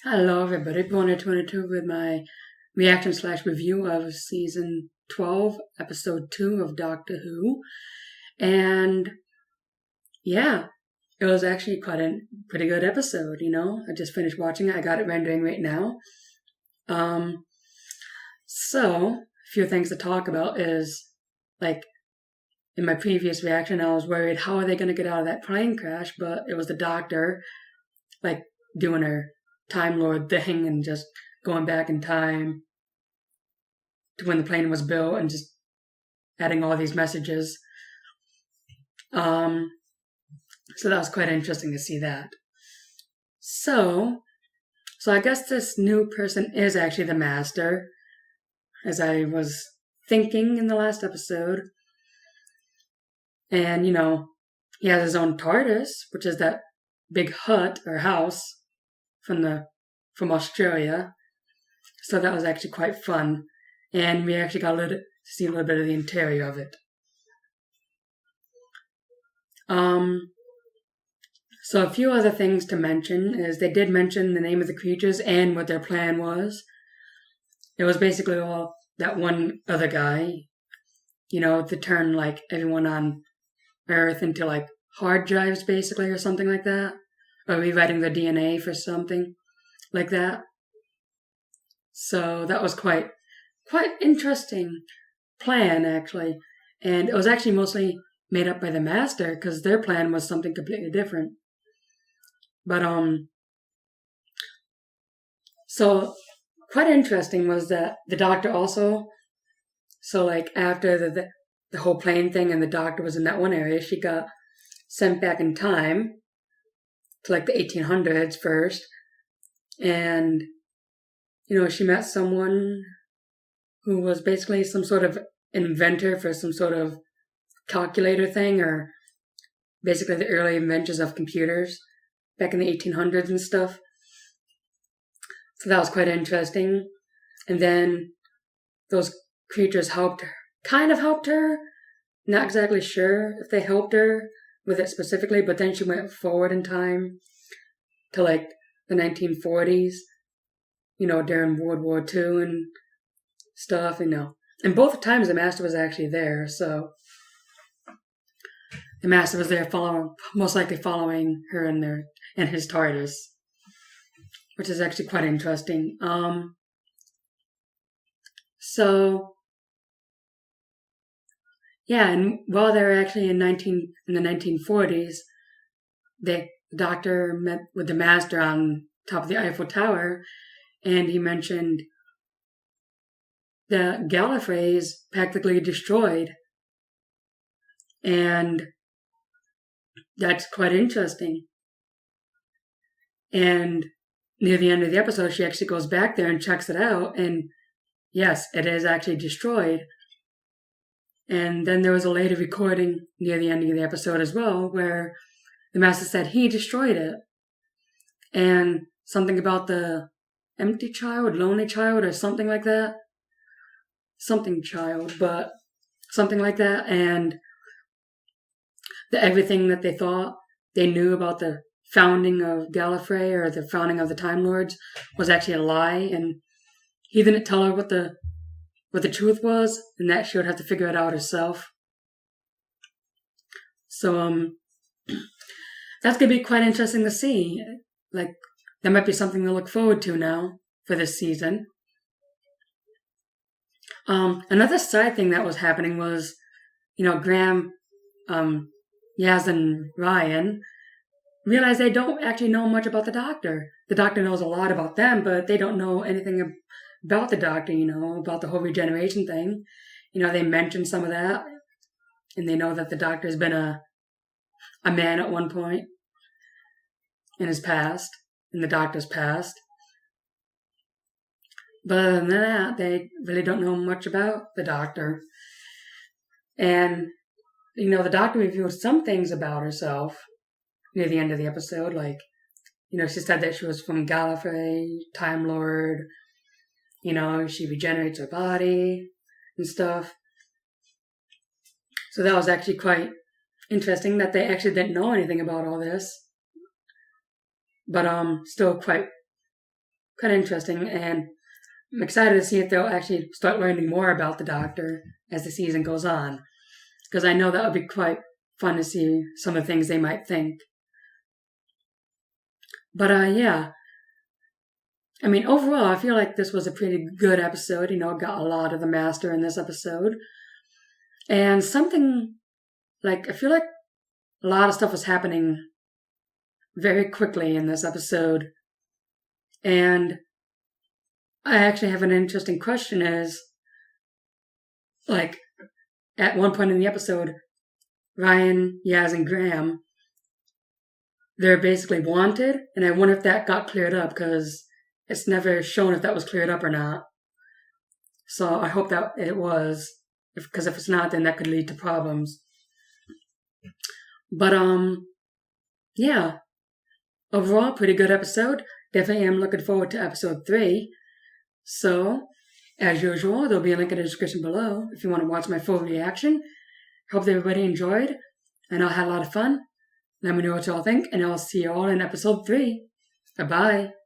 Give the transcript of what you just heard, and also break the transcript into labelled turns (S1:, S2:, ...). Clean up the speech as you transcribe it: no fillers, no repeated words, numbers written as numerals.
S1: Hello, everybody. Born at 22 with my reaction slash review of season 12, episode 2 of Doctor Who. And yeah, it was actually quite a pretty good episode, I just finished watching it. I got it rendering right now. Um, so, a few things to talk about is like in my previous reaction, I was worried how are they going to get out of that plane crash, but it was the doctor like doing her Time Lord thing and just going back in time to when the plane was built and just adding all these messages. Um, so that was quite interesting to see that. So I guess this new person is actually the Master, as I was thinking in the last episode. And, he has his own TARDIS, which is that big hut or house from Australia. So that was actually quite fun. And we actually got to see a little bit of the interior of it. So a few other things to mention is they did mention the name of the creatures and what their plan was. It was basically all that one other guy, to turn like everyone on Earth into like hard drives basically or something like that. Or rewriting their DNA for something like that. So that was quite interesting plan actually. And it was actually mostly made up by the Master because their plan was something completely different. But so quite interesting was that the Doctor also, so like after the whole plane thing and the Doctor was in that one area, she got sent back in time to like the 1800s first, and she met someone who was basically some sort of inventor for some sort of calculator thing, or basically the early inventions of computers back in the 1800s and stuff. So that was quite interesting. And then those creatures kind of helped her. Not exactly sure if they helped her with it specifically, but then she went forward in time to like the 1940s, during World War II and stuff, And both times the Master was actually there, so the Master was there most likely following her in his TARDIS, which is actually quite interesting. So yeah, and while they were actually in the 1940s, the Doctor met with the Master on top of the Eiffel Tower, and he mentioned that Gallifrey is practically destroyed, and that's quite interesting. And near the end of the episode, she actually goes back there and checks it out, and yes, it is actually destroyed. And then there was a later recording near the ending of the episode as well, where the Master said he destroyed it. And something about the empty child, lonely child, or something like that. Something child, but something like that. And everything that they thought they knew about the founding of Gallifrey or the founding of the Time Lords was actually a lie, and he didn't tell her what the truth was, and that she would have to figure it out herself. So that's gonna be quite interesting to see. Like, that might be something to look forward to now for this season. Another side thing that was happening was, Graham, Yaz, and Ryan realize they don't actually know much about the Doctor. The Doctor knows a lot about them, but they don't know anything about the Doctor, about the whole regeneration thing. They mentioned some of that, and they know that the Doctor has been a man at one point in his past, in the Doctor's past. But other than that, they really don't know much about the Doctor. And, the Doctor revealed some things about herself near the end of the episode, like, she said that she was from Gallifrey, Time Lord, she regenerates her body and stuff. So that was actually quite interesting that they actually didn't know anything about all this. But still quite quite interesting, and I'm excited to see if they'll actually start learning more about the Doctor as the season goes on, because I know that would be quite fun to see some of the things they might think. But yeah, I mean, overall, I feel like this was a pretty good episode. Got a lot of the Master in this episode, and something like I feel like a lot of stuff was happening very quickly in this episode, and I actually have an interesting question is, like, at one point in the episode, Ryan, Yaz, and Graham, they're basically wanted, and I wonder if that got cleared up, because it's never shown if that was cleared up or not. So I hope that it was, because if it's not, then that could lead to problems. But, yeah. Overall, pretty good episode. Definitely am looking forward to episode 3. So, as usual, there'll be a link in the description below if you want to watch my full reaction. Hope everybody enjoyed. I know I had a lot of fun. Let me know what y'all think, and I'll see you all in episode 3. Bye-bye.